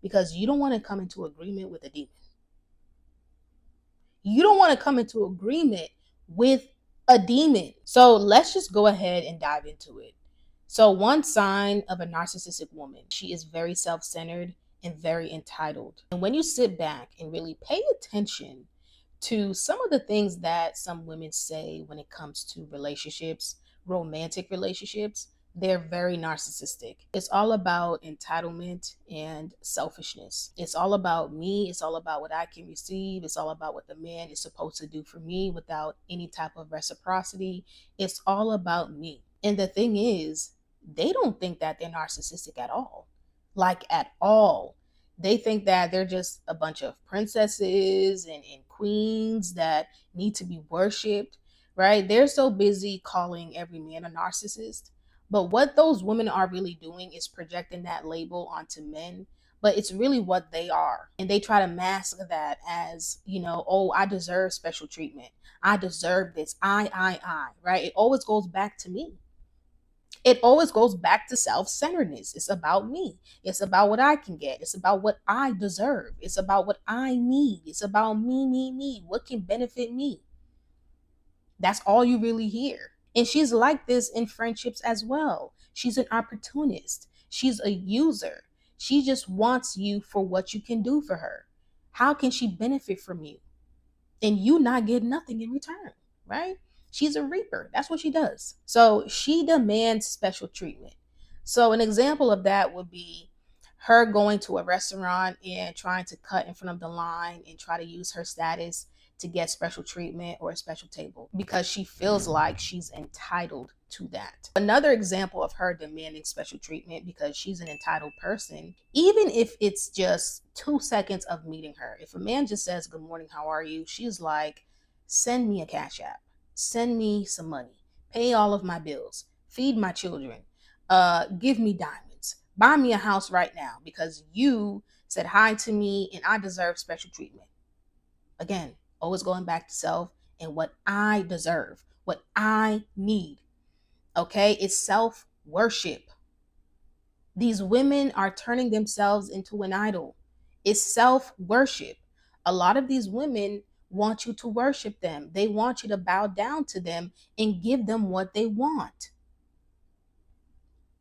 because you don't want to come into agreement with a demon. You don't want to come into agreement with a demon. So let's just go ahead and dive into it. So, one sign of a narcissistic woman, she is very self centered and very entitled. And when you sit back and really pay attention to some of the things that some women say when it comes to relationships, romantic relationships, they're very narcissistic. It's all about entitlement and selfishness. It's all about me. It's all about what I can receive. It's all about what the man is supposed to do for me without any type of reciprocity. It's all about me. And the thing is, they don't think that they're narcissistic at all. Like, at all. They think that they're just a bunch of princesses and queens that need to be worshipped, right? They're so busy calling every man a narcissist. But what those women are really doing is projecting that label onto men, but it's really what they are. And they try to mask that as, oh, I deserve special treatment. I deserve this. Right? It always goes back to me. It always goes back to self-centeredness. It's about me. It's about what I can get. It's about what I deserve. It's about what I need. It's about me. What can benefit me? That's all you really hear. And she's like this in friendships as well. She's an opportunist. She's a user. She just wants you for what you can do for her. How can she benefit from you? And you not get nothing in return, right? She's a reaper. That's what she does. So she demands special treatment. So an example of that would be her going to a restaurant and trying to cut in front of the line and try to use her status to get special treatment or a special table because she feels like she's entitled to that. Another example of her demanding special treatment because she's an entitled person, even if it's just 2 seconds of meeting her. If a man just says, "Good morning, how are you?" She's like, "Send me a cash app. Send me some money. Pay all of my bills. Feed my children. Give me diamonds. Buy me a house right now because you said hi to me and I deserve special treatment." Again, always going back to self and what I deserve, what I need. Okay, it's self-worship. These women are turning themselves into an idol. It's self-worship. A lot of these women want you to worship them. They want you to bow down to them and give them what they want.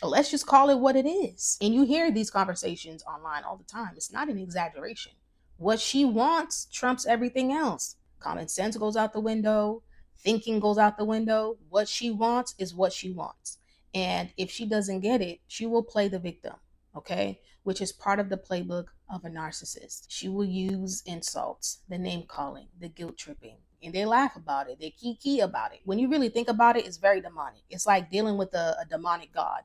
Let's just call it what it is. And you hear these conversations online all the time. It's not an exaggeration. What she wants trumps everything else. Common sense goes out the window. Thinking goes out the window. What she wants is what she wants. And if she doesn't get it, she will play the victim, okay? Which is part of the playbook of a narcissist. She will use insults, the name calling, the guilt tripping, and they laugh about it. They kiki about it. When you really think about it, it's very demonic. It's like dealing with a demonic god.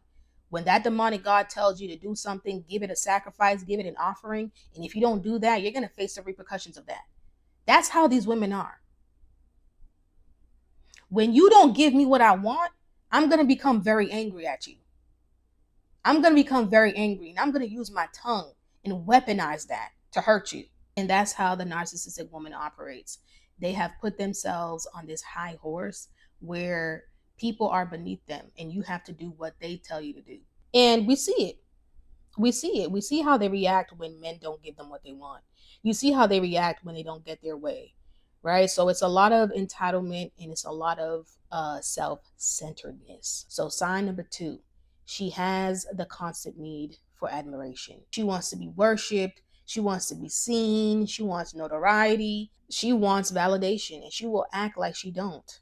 When that demonic God tells you to do something, give it a sacrifice, give it an offering. And if you don't do that, you're going to face the repercussions of that. That's how these women are. When you don't give me what I want, I'm going to become very angry at you. I'm going to become very angry and I'm going to use my tongue and weaponize that to hurt you. And that's how the narcissistic woman operates. They have put themselves on this high horse where people are beneath them and you have to do what they tell you to do. And we see it. We see how they react when men don't give them what they want. You see how they react when they don't get their way, right? So it's a lot of entitlement and it's a lot of self-centeredness. So sign number 2, she has the constant need for admiration. She wants to be worshipped. She wants to be seen. She wants notoriety. She wants validation, and she will act like she don't.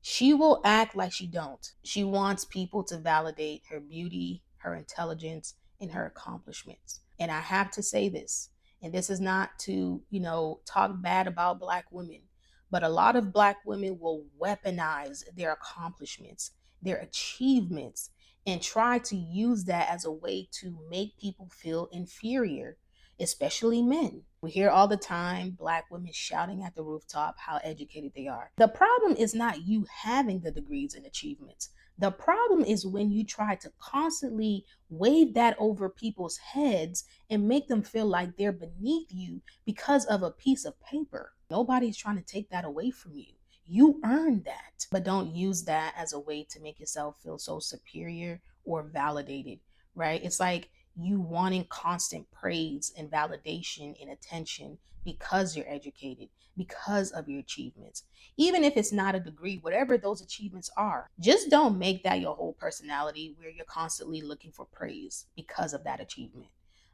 She will act like she don't. She wants people to validate her beauty, her intelligence, and her accomplishments. And I have to say this, and this is not to, talk bad about Black women, but a lot of Black women will weaponize their accomplishments, their achievements, and try to use that as a way to make people feel inferior, especially men. We hear all the time Black women shouting at the rooftop how educated they are. The problem is not you having the degrees and achievements. The problem is when you try to constantly wave that over people's heads and make them feel like they're beneath you because of a piece of paper. Nobody's trying to take that away from you. You earned that, but don't use that as a way to make yourself feel so superior or validated, right? It's like you wanting constant praise and validation and attention because you're educated, because of your achievements. Even if it's not a degree, whatever those achievements are, just don't make that your whole personality where you're constantly looking for praise because of that achievement.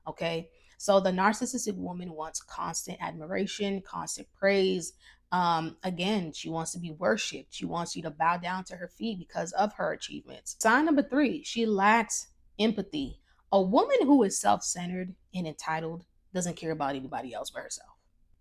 Okay. So the narcissistic woman wants constant admiration, constant praise. Again, she wants to be worshipped. She wants you to bow down to her feet because of her achievements. Sign number 3, she lacks empathy. A woman who is self-centered and entitled doesn't care about anybody else but herself,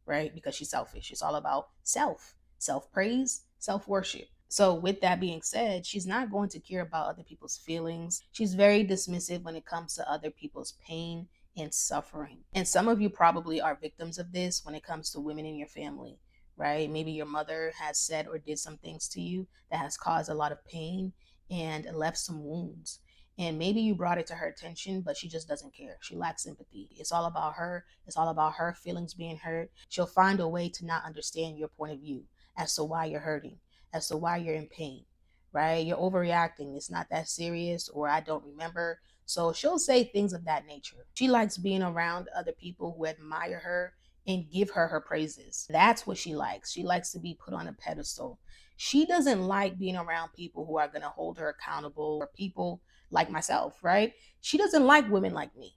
right? Because she's selfish. It's all about self-praise, self-worship. So with that being said, she's not going to care about other people's feelings. She's very dismissive when it comes to other people's pain and suffering. And some of you probably are victims of this when it comes to women in your family, right? Maybe your mother has said or did some things to you that has caused a lot of pain and left some wounds. And maybe you brought it to her attention, but she just doesn't care. She lacks empathy. It's all about her. It's all about her feelings being hurt. She'll find a way to not understand your point of view as to why you're hurting, as to why you're in pain, right? You're overreacting. It's not that serious, or I don't remember. So she'll say things of that nature. She likes being around other people who admire her and give her praises. That's what she likes. She likes to be put on a pedestal. She doesn't like being around people who are going to hold her accountable, or people like myself, right? She doesn't like women like me.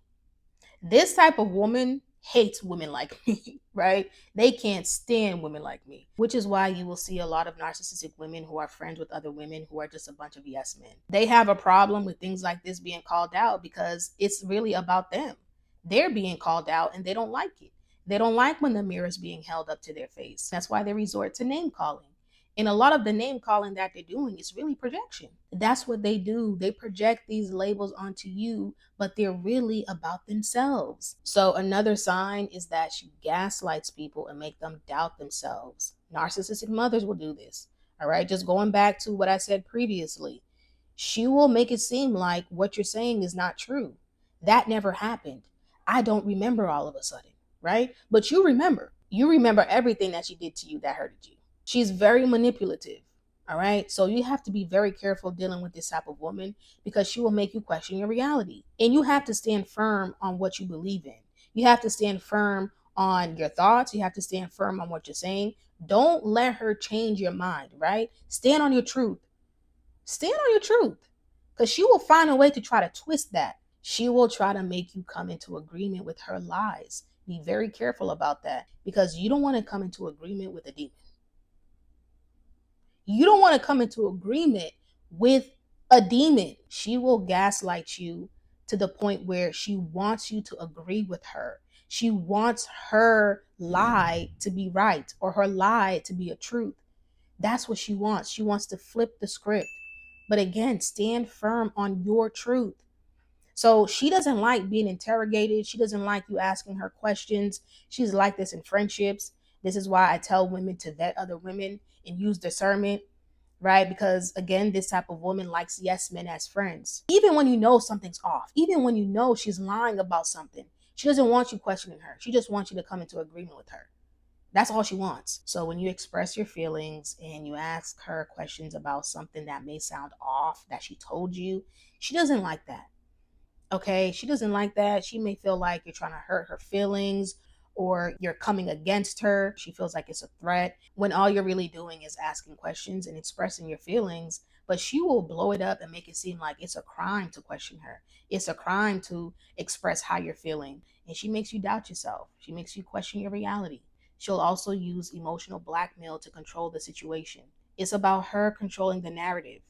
This type of woman hates women like me, right? They can't stand women like me, which is why you will see a lot of narcissistic women who are friends with other women who are just a bunch of yes men. They have a problem with things like this being called out because it's really about them. They're being called out and they don't like it. They don't like when the mirror is being held up to their face. That's why they resort to name calling. And a lot of the name calling that they're doing is really projection. That's what they do. They project these labels onto you, but they're really about themselves. So another sign is that she gaslights people and make them doubt themselves. Narcissistic mothers will do this. All right, just going back to what I said previously. She will make it seem like what you're saying is not true. That never happened. I don't remember all of a sudden, right? But you remember. You remember everything that she did to you that hurted you. She's very manipulative. All right. So you have to be very careful dealing with this type of woman because she will make you question your reality. And you have to stand firm on what you believe in. You have to stand firm on your thoughts. You have to stand firm on what you're saying. Don't let her change your mind, right? Stand on your truth. Stand on your truth because she will find a way to try to twist that. She will try to make you come into agreement with her lies. Be very careful about that because you don't want to come into agreement with a demon. You don't want to come into agreement with a demon. She will gaslight you to the point where she wants you to agree with her. She wants her lie to be right or her lie to be a truth. That's what she wants. She wants to flip the script. But again, stand firm on your truth. So she doesn't like being interrogated. She doesn't like you asking her questions. She's like this in friendships. This is why I tell women to vet other women and use discernment, right? Because again, this type of woman likes yes men as friends. Even when you know something's off, even when you know she's lying about something, she doesn't want you questioning her. She just wants you to come into agreement with her. That's all she wants. So when you express your feelings and you ask her questions about something that may sound off that she told you, she doesn't like that. Okay, she doesn't like that. She may feel like you're trying to hurt her feelings or you're coming against her. She feels like it's a threat when all you're really doing is asking questions and expressing your feelings. But she will blow it up and make it seem like it's a crime to question her. It's a crime to express how you're feeling. And she makes you doubt yourself. She makes you question your reality. She'll also use emotional blackmail to control the situation. It's about her controlling the narrative.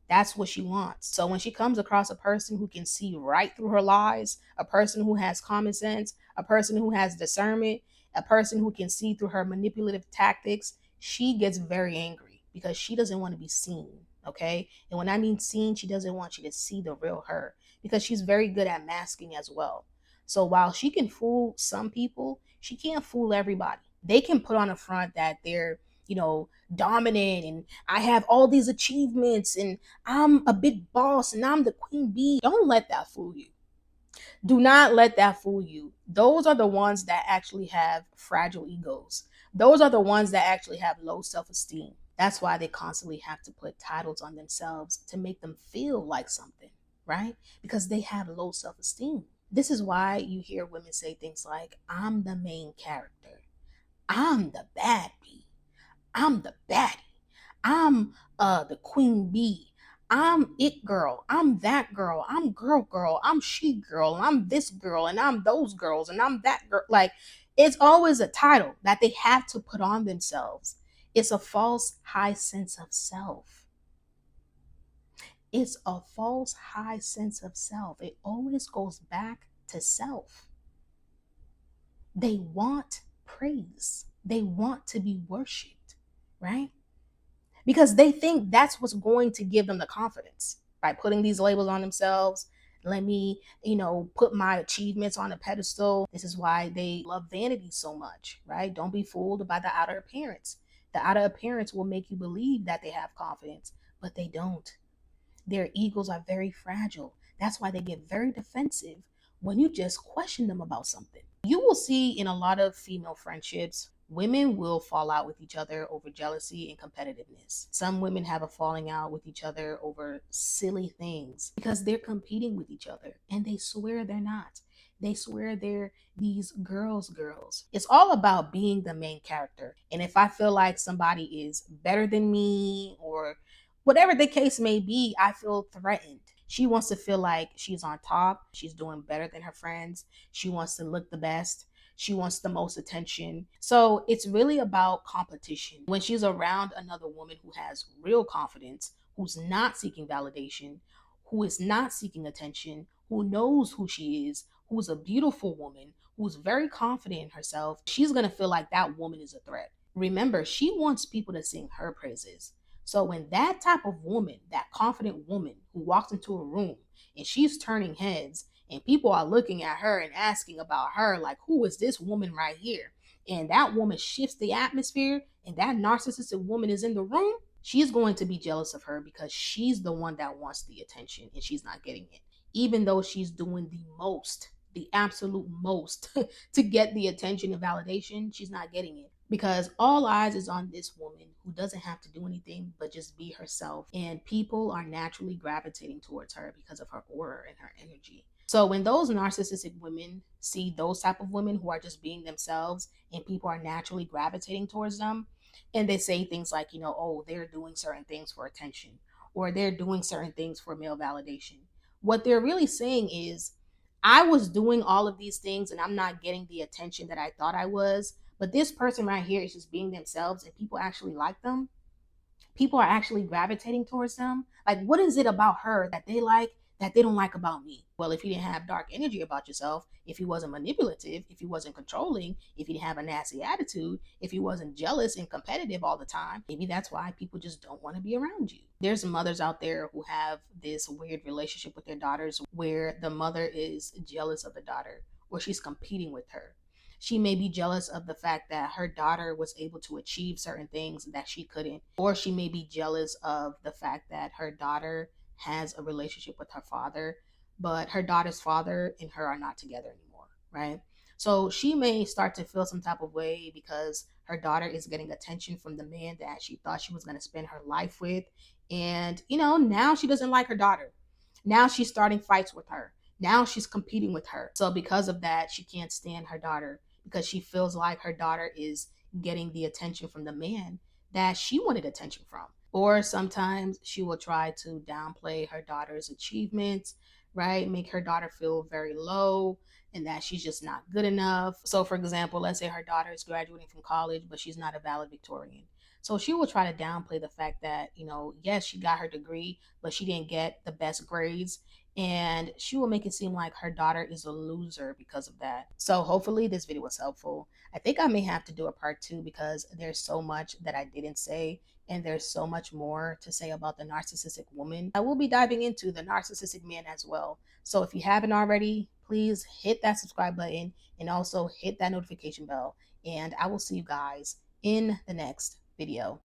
That's what she wants. So when she comes across a person who can see right through her lies, a person who has common sense, a person who has discernment, a person who can see through her manipulative tactics, she gets very angry because she doesn't want to be seen. Okay. And when I mean seen, she doesn't want you to see the real her because she's very good at masking as well. So while she can fool some people, she can't fool everybody. They can put on a front that they're, dominant and I have all these achievements and I'm a big boss and I'm the queen bee. Don't let that fool you. Do not let that fool you. Those are the ones that actually have fragile egos. Those are the ones that actually have low self-esteem. That's why they constantly have to put titles on themselves to make them feel like something, right? Because they have low self-esteem. This is why you hear women say things like, I'm the main character. I'm the bad bee. I'm the baddie. I'm the queen bee. I'm it girl. I'm that girl. I'm girl. I'm she girl. I'm this girl. And I'm those girls. And I'm that girl. Like, it's always a title that they have to put on themselves. It's a false high sense of self. It's a false high sense of self. It always goes back to self. They want praise, they want to be worshiped, right? Because they think that's what's going to give them the confidence by putting these labels on themselves. Let me, put my achievements on a pedestal. This is why they love vanity so much, right? Don't be fooled by the outer appearance. The outer appearance will make you believe that they have confidence, but they don't. Their egos are very fragile. That's why they get very defensive when you just question them about something. You will see in a lot of female friendships, women will fall out with each other over jealousy and competitiveness. Some women have a falling out with each other over silly things because they're competing with each other and they swear they're not. They swear they're these girls. It's all about being the main character. And if I feel like somebody is better than me or whatever the case may be, I feel threatened. She wants to feel like she's on top. She's doing better than her friends. She wants to look the best. She wants the most attention. So it's really about competition. When she's around another woman who has real confidence, who's not seeking validation, who is not seeking attention, who knows who she is, who's a beautiful woman, who's very confident in herself, she's going to feel like that woman is a threat. Remember, she wants people to sing her praises. So when that type of woman, that confident woman who walks into a room and she's turning heads and people are looking at her and asking about her, like, who is this woman right here? And that woman shifts the atmosphere and that narcissistic woman is in the room, she's going to be jealous of her because she's the one that wants the attention and she's not getting it. Even though she's doing the most, the absolute most to get the attention and validation, she's not getting it because all eyes is on this woman who doesn't have to do anything but just be herself, and people are naturally gravitating towards her because of her aura and her energy. So when those narcissistic women see those type of women who are just being themselves and people are naturally gravitating towards them, and they say things like, oh, they're doing certain things for attention or they're doing certain things for male validation, what they're really saying is, I was doing all of these things and I'm not getting the attention that I thought I was. But this person right here is just being themselves and people actually like them. People are actually gravitating towards them. Like, what is it about her that they like that they don't like about me? Well, if you didn't have dark energy about yourself, if you wasn't manipulative, if you wasn't controlling, if you didn't have a nasty attitude, if you wasn't jealous and competitive all the time, maybe that's why people just don't want to be around you. There's mothers out there who have this weird relationship with their daughters where the mother is jealous of the daughter or she's competing with her. She may be jealous of the fact that her daughter was able to achieve certain things that she couldn't, or she may be jealous of the fact that her daughter has a relationship with her father, but her daughter's father and her are not together anymore, right? So she may start to feel some type of way because her daughter is getting attention from the man that she thought she was going to spend her life with. And, now she doesn't like her daughter. Now she's starting fights with her. Now she's competing with her. So because of that, she can't stand her daughter because she feels like her daughter is getting the attention from the man that she wanted attention from. Or sometimes she will try to downplay her daughter's achievements, right? Make her daughter feel very low and that she's just not good enough. So, for example, let's say her daughter is graduating from college, but she's not a valedictorian. So she will try to downplay the fact that, yes, she got her degree, but she didn't get the best grades. And she will make it seem like her daughter is a loser because of that. So hopefully this video was helpful. I think I may have to do a part 2 because there's so much that I didn't say and there's so much more to say about the narcissistic woman. I will be diving into the narcissistic man as well. So if you haven't already, please hit that subscribe button and also hit that notification bell. And I will see you guys in the next video.